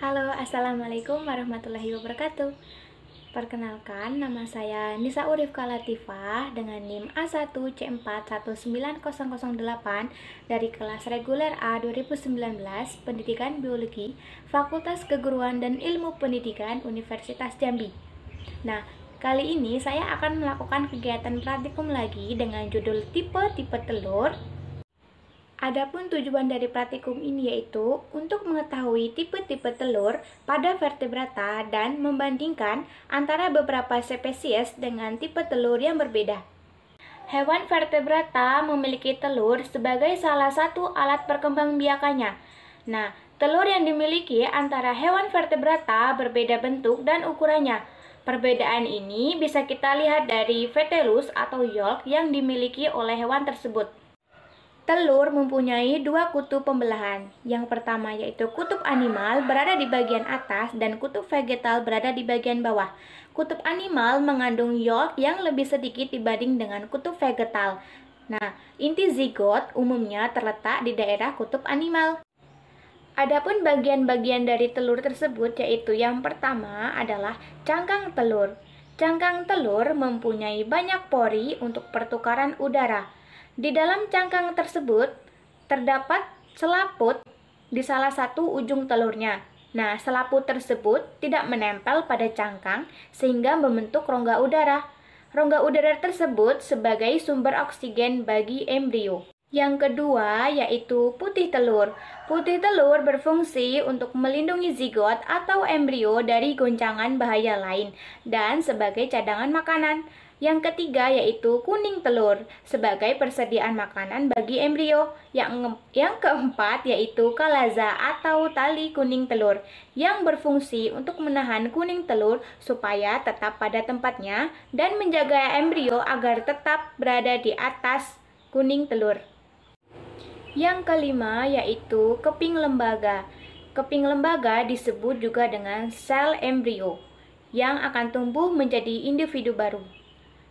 Halo, Assalamualaikum warahmatullahi wabarakatuh. Perkenalkan, nama saya Nisa Urifka Latifah dengan NIM A1C419008 dari kelas reguler A 2019 Pendidikan Biologi Fakultas Keguruan dan Ilmu Pendidikan Universitas Jambi. Nah, kali ini saya akan melakukan kegiatan praktikum lagi dengan judul tipe-tipe telur. Adapun tujuan dari praktikum ini yaitu untuk mengetahui tipe-tipe telur pada vertebrata dan membandingkan antara beberapa spesies dengan tipe telur yang berbeda. Hewan vertebrata memiliki telur sebagai salah satu alat perkembangbiakannya. Nah, telur yang dimiliki antara hewan vertebrata berbeda bentuk dan ukurannya. Perbedaan ini bisa kita lihat dari vetellus atau yolk yang dimiliki oleh hewan tersebut. Telur mempunyai dua kutub pembelahan. Yang pertama yaitu kutub animal berada di bagian atas dan kutub vegetal berada di bagian bawah. Kutub animal mengandung yolk yang lebih sedikit dibanding dengan kutub vegetal. Nah, inti zigot umumnya terletak di daerah kutub animal. Adapun bagian-bagian dari telur tersebut yaitu yang pertama adalah cangkang telur. Cangkang telur mempunyai banyak pori untuk pertukaran udara. Di dalam cangkang tersebut terdapat selaput di salah satu ujung telurnya. Nah, selaput tersebut tidak menempel pada cangkang sehingga membentuk rongga udara. Rongga udara tersebut sebagai sumber oksigen bagi embrio. Yang kedua yaitu putih telur. Putih telur berfungsi untuk melindungi zigot atau embrio dari goncangan bahaya lain dan sebagai cadangan makanan. Yang ketiga yaitu kuning telur sebagai persediaan makanan bagi embrio. Yang keempat yaitu kalaza atau tali kuning telur yang berfungsi untuk menahan kuning telur supaya tetap pada tempatnya dan menjaga embrio agar tetap berada di atas kuning telur. Yang kelima yaitu keping lembaga. Keping lembaga disebut juga dengan sel embrio yang akan tumbuh menjadi individu baru.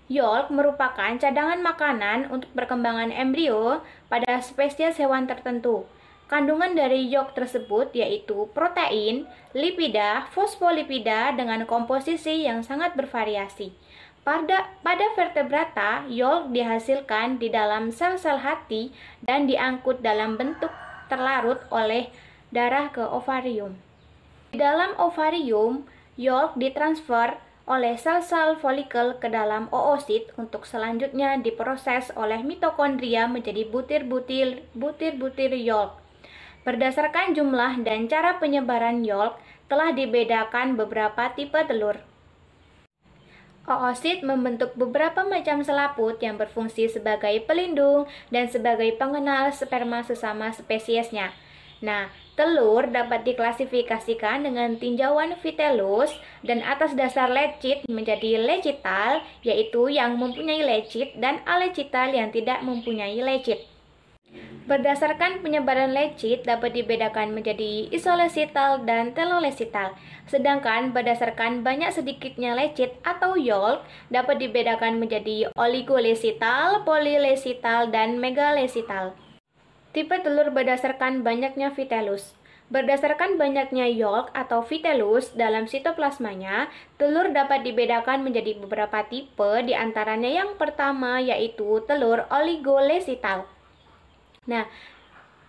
Yolk merupakan cadangan makanan untuk perkembangan embrio pada spesies hewan tertentu. Kandungan dari yolk tersebut yaitu protein, lipida, fosfolipida dengan komposisi yang sangat bervariasi. Pada vertebrata, yolk dihasilkan di dalam sel-sel hati dan diangkut dalam bentuk terlarut oleh darah ke ovarium. Di dalam ovarium, yolk ditransfer oleh sel-sel folikel ke dalam oosit untuk selanjutnya diproses oleh mitokondria menjadi butir-butir yolk. Berdasarkan jumlah dan cara penyebaran yolk, telah dibedakan beberapa tipe telur. Oosit membentuk beberapa macam selaput yang berfungsi sebagai pelindung dan sebagai pengenal sperma sesama spesiesnya. Nah, telur dapat diklasifikasikan dengan tinjauan vitellus dan atas dasar lecit menjadi lecital, yaitu yang mempunyai lecit, dan alecital yang tidak mempunyai lecit. Berdasarkan penyebaran lecit dapat dibedakan menjadi isolecital dan telolecital. Sedangkan berdasarkan banyak sedikitnya lecit atau yolk dapat dibedakan menjadi oligolecital, polylecital, dan megalecital. Tipe telur berdasarkan banyaknya vitellus. Berdasarkan banyaknya yolk atau vitellus dalam sitoplasmanya, telur dapat dibedakan menjadi beberapa tipe, diantaranya yang pertama yaitu telur oligolecital. Nah,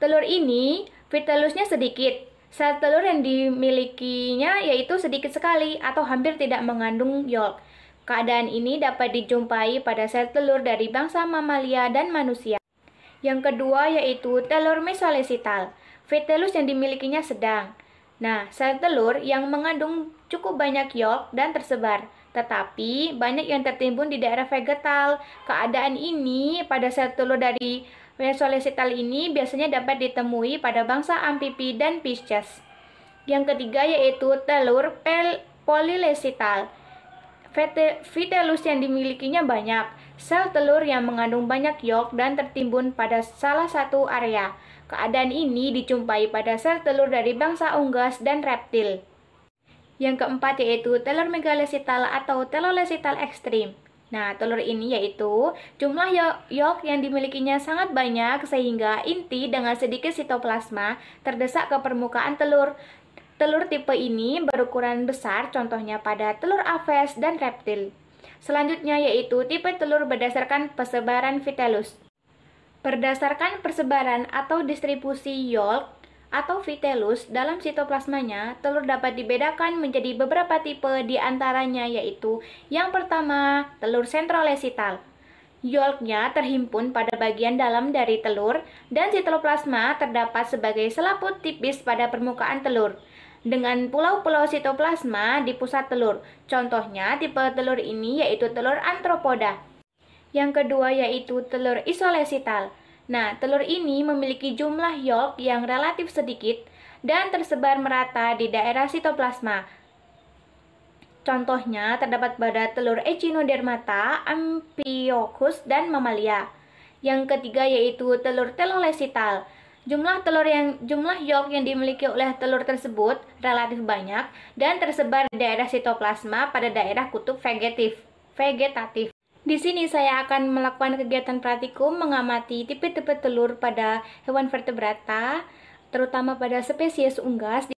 telur ini vitellusnya sedikit. Sel telur yang dimilikinya yaitu sedikit sekali atau hampir tidak mengandung yolk. Keadaan ini dapat dijumpai pada sel telur dari bangsa mamalia dan manusia. Yang kedua yaitu telur mesolecital. Vitellus yang dimilikinya sedang. Nah, sel telur yang mengandung cukup banyak yolk dan tersebar, tetapi banyak yang tertimbun di daerah vegetal. Keadaan ini pada sel telur dari mesolecital ini biasanya dapat ditemui pada bangsa amfibi dan pisces. Yang ketiga yaitu telur polylecital. Vitellus yang dimilikinya banyak. Sel telur yang mengandung banyak yolk dan tertimbun pada salah satu area. Keadaan ini dijumpai pada sel telur dari bangsa unggas dan reptil. Yang keempat yaitu telur megalecital atau telolecital ekstrim. Nah, telur ini yaitu jumlah yolk yang dimilikinya sangat banyak sehingga inti dengan sedikit sitoplasma terdesak ke permukaan telur. Telur tipe ini berukuran besar, contohnya pada telur aves dan reptil. Selanjutnya yaitu tipe telur berdasarkan persebaran vitellus. Berdasarkan persebaran atau distribusi yolk atau vitellus dalam sitoplasmanya, telur dapat dibedakan menjadi beberapa tipe di antaranya yaitu yang pertama, telur sentrolesital. Yolknya terhimpun pada bagian dalam dari telur dan sitoplasma terdapat sebagai selaput tipis pada permukaan telur dengan pulau-pulau sitoplasma di pusat telur. Contohnya tipe telur ini yaitu telur antropoda. Yang kedua yaitu telur isolesital. Nah, telur ini memiliki jumlah yolk yang relatif sedikit dan tersebar merata di daerah sitoplasma. Contohnya terdapat pada telur Echinodermata, Amphiochus, dan Mamalia. Yang ketiga yaitu telur telolesital. Jumlah yolk yang dimiliki oleh telur tersebut relatif banyak dan tersebar di daerah sitoplasma pada daerah kutub vegetatif. Di sini saya akan melakukan kegiatan praktikum mengamati tipe-tipe telur pada hewan vertebrata, terutama pada spesies unggas.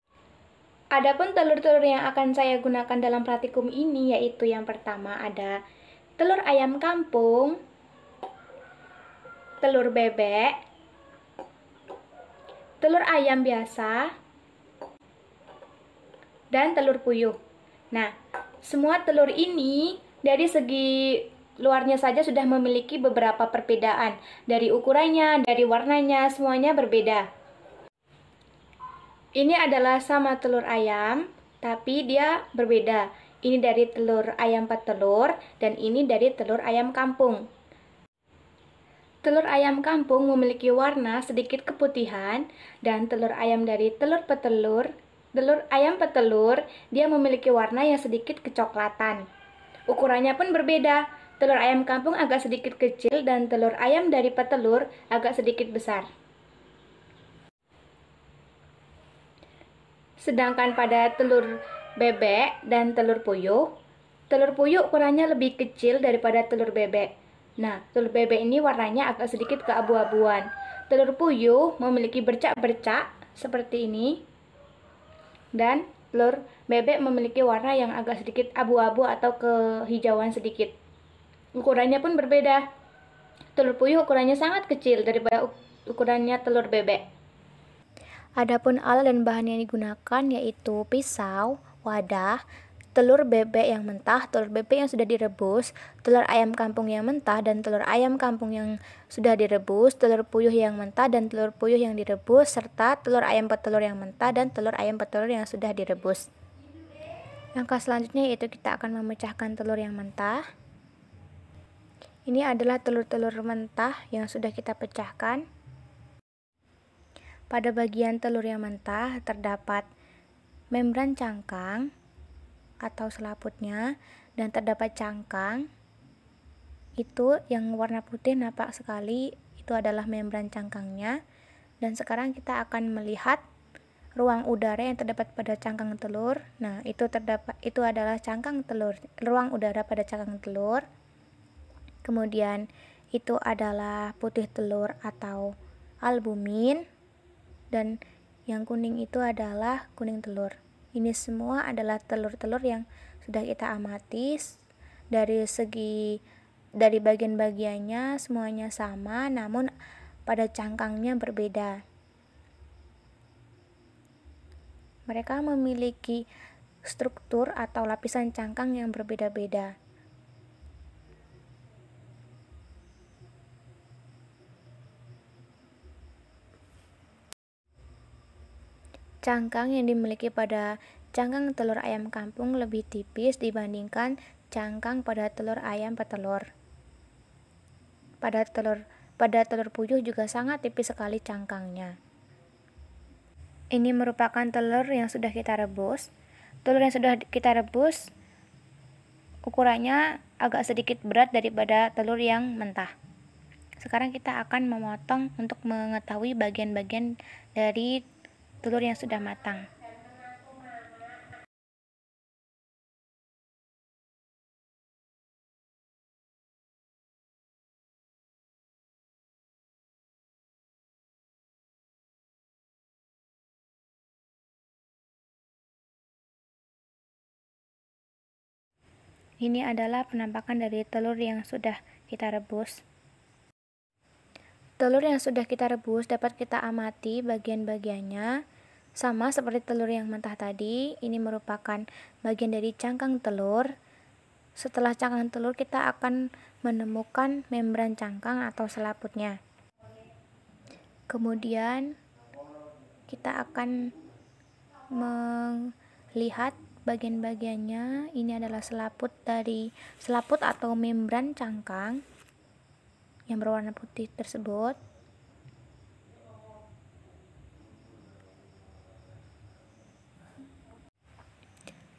Adapun telur-telur yang akan saya gunakan dalam praktikum ini yaitu yang pertama ada telur ayam kampung, telur bebek, telur ayam biasa, dan telur puyuh. Nah, semua telur ini dari segi luarnya saja sudah memiliki beberapa perbedaan. Dari ukurannya, dari warnanya, semuanya berbeda. Ini adalah sama telur ayam, tapi dia berbeda. Ini dari telur ayam petelur, dan ini dari telur ayam kampung. Telur ayam kampung memiliki warna sedikit keputihan, dan telur ayam dari telur ayam petelur, dia memiliki warna yang sedikit kecoklatan. Ukurannya pun berbeda. Telur ayam kampung agak sedikit kecil dan telur ayam dari petelur agak sedikit besar. Sedangkan pada telur bebek dan telur puyuh ukurannya lebih kecil daripada telur bebek. Nah, telur bebek ini warnanya agak sedikit keabu-abuan. Telur puyuh memiliki bercak-bercak seperti ini. Dan telur bebek memiliki warna yang agak sedikit abu-abu atau kehijauan sedikit. Ukurannya pun berbeda. Telur puyuh ukurannya sangat kecil daripada ukurannya telur bebek. Adapun alat dan bahan yang digunakan yaitu pisau, wadah, telur bebek yang mentah, telur bebek yang sudah direbus, telur ayam kampung yang mentah dan telur ayam kampung yang sudah direbus, telur puyuh yang mentah dan telur puyuh yang direbus, serta telur ayam petelur yang mentah dan telur ayam petelur yang sudah direbus. Langkah selanjutnya yaitu kita akan memecahkan telur yang mentah. Ini adalah telur-telur mentah yang sudah kita pecahkan. Pada bagian telur yang mentah terdapat membran cangkang atau selaputnya dan terdapat cangkang. Itu yang warna putih nampak sekali, itu adalah membran cangkangnya. Dan sekarang kita akan melihat ruang udara yang terdapat pada cangkang telur. Nah, itu adalah cangkang telur, ruang udara pada cangkang telur. Kemudian itu adalah putih telur atau albumin, dan yang kuning itu adalah kuning telur. Ini semua adalah telur-telur yang sudah kita amati. Dari bagian-bagiannya semuanya sama, namun pada cangkangnya berbeda. Mereka memiliki struktur atau lapisan cangkang yang berbeda-beda. Cangkang yang dimiliki pada cangkang telur ayam kampung lebih tipis dibandingkan cangkang pada telur ayam petelur. Pada telur puyuh juga sangat tipis sekali cangkangnya. Ini merupakan telur yang sudah kita rebus. Telur yang sudah kita rebus ukurannya agak sedikit berat daripada telur yang mentah. Sekarang kita akan memotong untuk mengetahui bagian-bagian dari telur yang sudah matang. Ini adalah penampakan dari telur yang sudah kita rebus. Telur yang sudah kita rebus dapat kita amati bagian-bagiannya. Sama seperti telur yang mentah tadi, ini merupakan bagian dari cangkang telur. Setelah cangkang telur, kita akan menemukan membran cangkang atau selaputnya. Kemudian kita akan melihat bagian-bagiannya. Ini adalah selaput atau membran cangkang yang berwarna putih tersebut.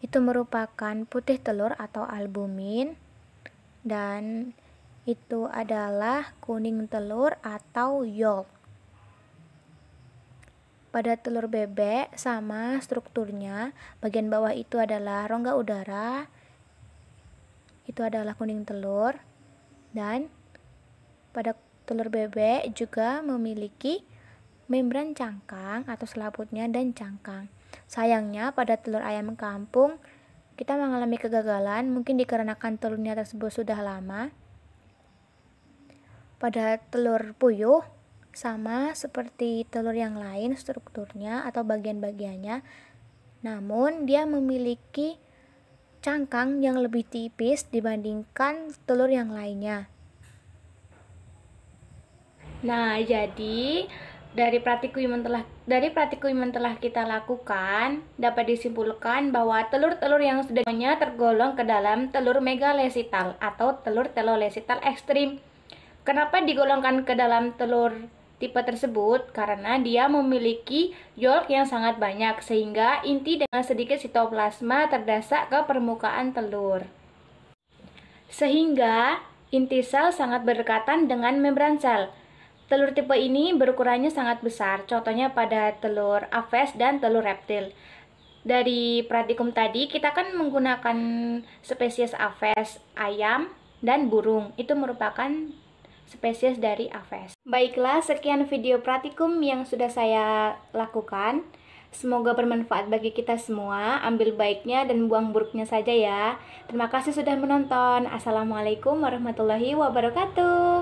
Itu merupakan putih telur atau albumin, dan itu adalah kuning telur atau yolk. Pada telur bebek sama strukturnya, bagian bawah itu adalah rongga udara, itu adalah kuning telur, dan pada telur bebek juga memiliki membran cangkang atau selaputnya dan cangkang. Sayangnya pada telur ayam kampung kita mengalami kegagalan, mungkin dikarenakan telurnya tersebut sudah lama. Pada telur puyuh sama seperti telur yang lain strukturnya atau bagian-bagiannya, namun dia memiliki cangkang yang lebih tipis dibandingkan telur yang lainnya. Nah, jadi dari praktikum yang telah kita lakukan dapat disimpulkan bahwa telur-telur yang sudah tergolong ke dalam telur megalesital atau telur telolesital ekstrim. Kenapa digolongkan ke dalam telur tipe tersebut? Karena dia memiliki yolk yang sangat banyak, sehingga inti dengan sedikit sitoplasma terdesak ke permukaan telur. Sehingga inti sel sangat berdekatan dengan membran sel. Telur tipe ini berukurannya sangat besar, contohnya pada telur aves dan telur reptil. Dari praktikum tadi, kita kan menggunakan spesies aves, ayam, dan burung. Itu merupakan spesies dari aves. Baiklah, sekian video praktikum yang sudah saya lakukan. Semoga bermanfaat bagi kita semua. Ambil baiknya dan buang buruknya saja ya. Terima kasih sudah menonton. Assalamualaikum warahmatullahi wabarakatuh.